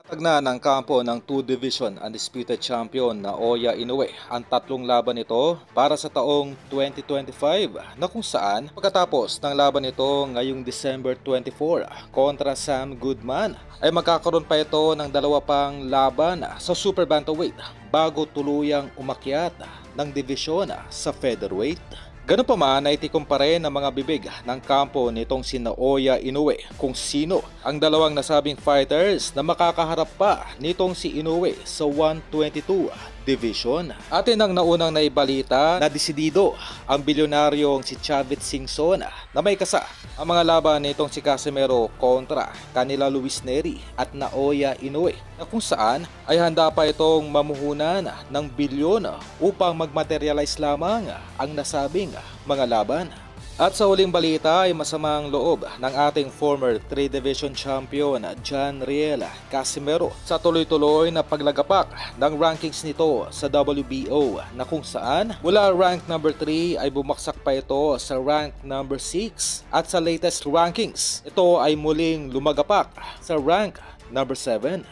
Tagna ng kampo ng 2 Division undisputed champion na Oya Inoue ang tatlong laban nito para sa taong 2025 na kung saan pagkatapos ng laban nito ngayong December 24 kontra Sam Goodman ay magkakaroon pa ito ng dalawa pang laban sa super bantamweight bago tuluyang umakyat ng divisyon sa featherweight. Ganun pa man ay tikom pa rin ang mga bibig ng kampo nitong sina Oya Inoue kung sino ang dalawang nasabing fighters na makakaharap pa nitong si Inoue sa 122 Division. Atin ang naunang naibalita na desidido ang bilyonaryong si Chavit Singson na may kasa ang mga laban nitong si Casimero kontra kanila Luis Neri at Naoya Inoue na kung saan ay handa pa itong mamuhunan ng bilyon upang magmaterialize lamang ang nasabing mga laban. At sa huling balita ay masamang loob ng ating former 3 Division champion John Riel Casimero sa tuloy-tuloy na paglagapak ng rankings nito sa WBO na kung saan mula rank number 3 ay bumaksak pa ito sa rank number 6 at sa latest rankings ito ay muling lumagapak sa rank number 7.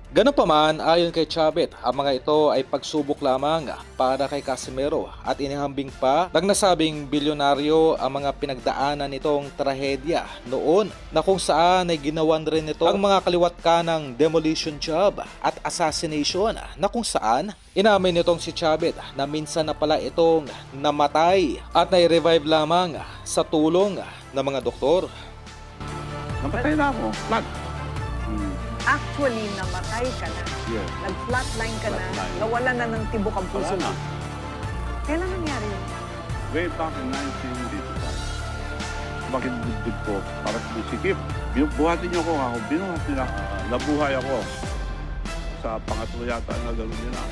Ganun pa man, ayon kay Chavit, ang mga ito ay pagsubok lamang para kay Casimero at inihambing pa ng nasabing bilyonaryo ang mga pinagdaanan nitong trahedya noon na kung saan ay ginawan rin nito ang mga kaliwat kanang demolition job at assassination na kung saan inamin nitong si Chavit na minsan na pala itong namatay at nai-revive lamang sa tulong ng mga doktor. Namatay na ako. Flat. Actually, namatay ka na. Yeah. Nag-flatline ka na. Flatline. Nawala na ng tibok ang puso Wala mo. na. Kailan nangyari yun? Way back in 1985. Bakit dibdib ko? Para sumisikip. Buhatin niyo ako. Binuhat nila. Nabuhay ako. Sa pangatlo yata na gano'n nila.